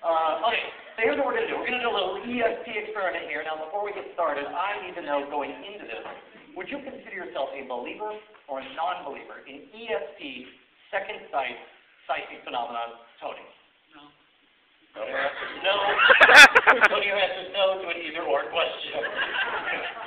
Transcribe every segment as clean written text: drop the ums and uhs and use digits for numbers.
Okay, so here's what we're going to do. We're going to do a little ESP experiment here. Now, before we get started, I need to know, going into this, would you consider yourself a believer or a non-believer in ESP, second sight, psychic phenomenon, Tony? No. Tony answers no. Tony answers no to an either-or question.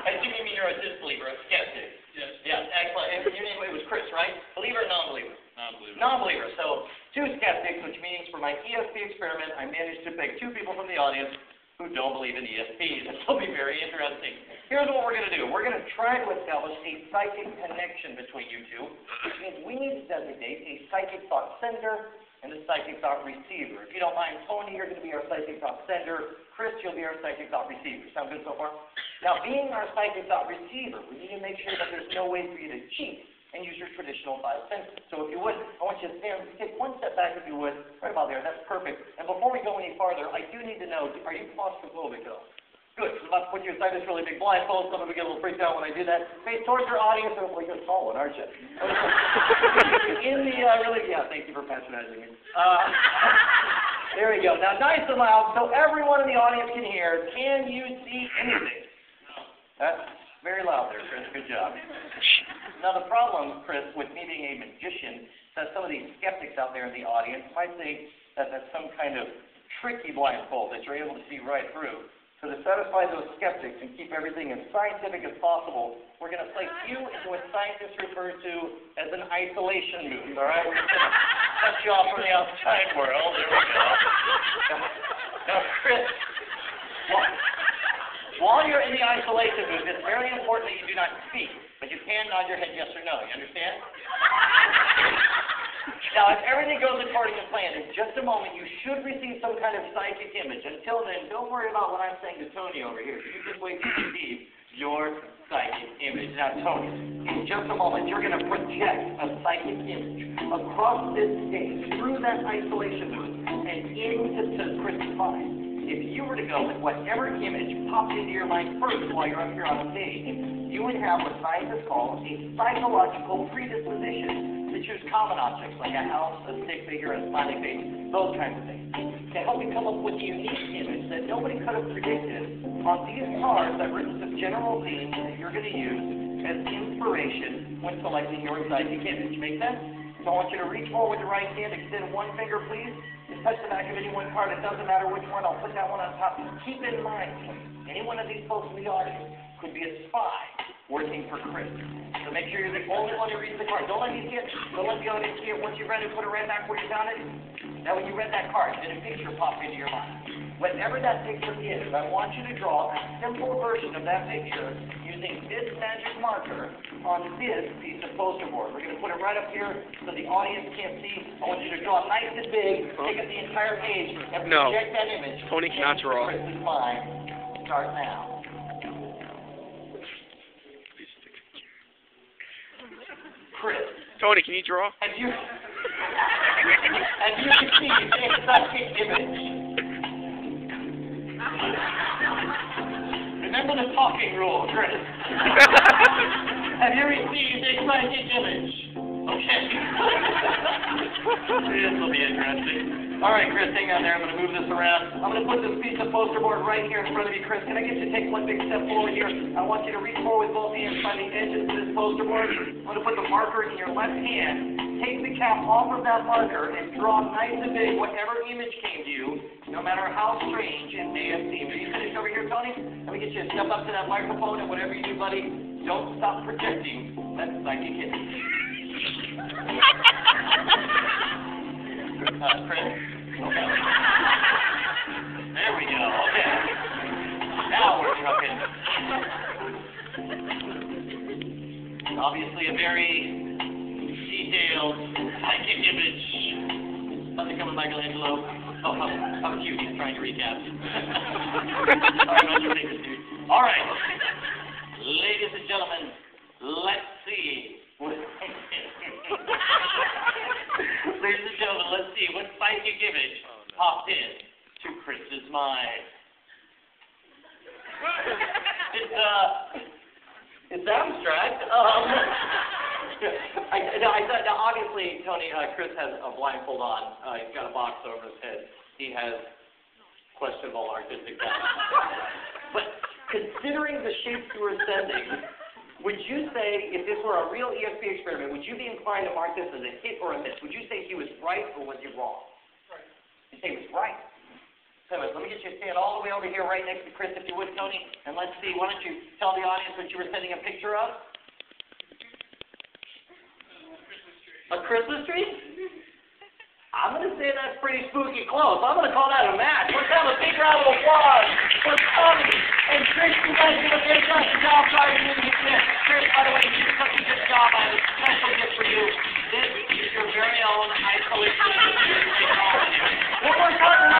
I assume you mean you're a disbeliever, a skeptic. Yes. Yeah, excellent. And your name, it was Chris, right? Believer or non-believer? Non-believer. Non-believer. So, two skeptics, which means for my ESP experiment, I managed to pick two people from the audience who don't believe in ESPs. This will be very interesting. Here's what we're going to do. We're going to try to establish a psychic connection between you two, which means we need to designate a psychic thought sender and a psychic thought receiver. If you don't mind, Tony, you're going to be our psychic thought sender. Chris, you'll be our psychic thought receiver. Sound good so far? Now, being our psychic thought receiver, we need to make sure that there's no way for you to cheat and use your traditional five senses. So if you would, I want you to stand, take one step back if you would, right about there, that's perfect. And before we go any farther, I do need to know, are you claustrophobic at all? Good, I'm about to put you inside this really big blindfold, some of you get a little freaked out when I do that. Face towards your audience, and well, you're a tall one, aren't you? In the, yeah, thank you for patronizing me. There we go. Now, nice and loud, so everyone in the audience can hear. Can you see anything? That's very loud there, Chris. Good job. Now, the problem, Chris, with me being a magician, is that some of these skeptics out there in the audience might think that that's some kind of tricky blindfold that you're able to see right through. So to satisfy those skeptics and keep everything as scientific as possible, we're going to place you into what scientists refer to as an isolation booth, all right? We're just going to cut you off from the outside world. There we go. Now, Chris, while you're in the isolation booth, it's very important that you do not speak, but you can nod your head yes or no. You understand? Now, if everything goes according to plan, in just a moment, you should receive some kind of psychic image. Until then, don't worry about what I'm saying to Tony over here. You just wait to receive your psychic image. Now, Tony, in just a moment, you're going to project a psychic image across this stage, through that isolation booth, and into Chris's mind. If you were to go with whatever image popped into your mind first while you're up here on stage, you would have what scientists call a psychological predisposition to choose common objects like a house, a stick figure, a smiling face, those kinds of things. To help you come up with a unique image that nobody could have predicted, on these cards I've written some general themes that you're going to use as inspiration when selecting your psychic image. Make sense? So I want you to reach forward with your right hand, extend one finger, please. Just touch the back of any one card. It doesn't matter which one. I'll put that one on top. Keep in mind, any one of these folks in the audience could be a spy working for Chris. So make sure you're the only one who reads the card. Don't let me see it. Don't let the audience see it. Once you've read it, put it right back where you found it. Now, when you read that card, did a picture pop into your mind? Whatever that picture is, I want you to draw a simple version of that picture using this magic marker on this piece of poster board. We're going to put it right up here so the audience can't see. I want you to draw nice and big, take up the entire page, and project that image. Tony cannot draw. Chris's mind. Start now. Chris. Tony, can you draw? Have you received a psychic image? Remember the talking rule, Chris. Have you received a psychic image? Okay. This will be interesting. All right, Chris, hang on there. I'm going to move this around. I'm going to put this piece of poster board right here in front of you, Chris. Can I get you to take one big step forward here? I want you to reach forward with both hands by the edges of this poster board. I'm going to put the marker in your left hand. Take the cap off of that marker and draw nice and big whatever image came to you, no matter how strange it may have seemed. Are you finished over here, Tony? Let me get you to step up to that microphone, and whatever you do, buddy, don't stop projecting that psychic image. Chris? Okay. There we go. Okay. Now we're talking. Obviously a very detailed psychic image. Nothing coming, Michelangelo. Oh, how cute. He's trying to recap. Sorry about your fingers, dude. All right. Ladies and gentlemen, let's see. Ladies and gentlemen, let's see what psychic image popped in to Chris's mind. It's abstract. Now, obviously, Tony, Chris has a blindfold on. He's got a box over his head. He has questionable artistic talent. But considering the shapes you were sending, would you say, if this were a real ESP experiment, would you be inclined to mark this as a hit or a miss? Would you say he was right or was he wrong? Right. You say he was right. So let me get you to stand all the way over here right next to Chris, if you would, Tony. And let's see, why don't you tell the audience what you were sending a picture of? A Christmas tree? I'm going to say that's pretty spooky close. I'm going to call that a match. Let's have a big round of applause for Tony and Chris. You guys did a fantastic job driving in the gift. Chris, by the way, you did such a good job. I have a special gift for you. This is your very own isolation.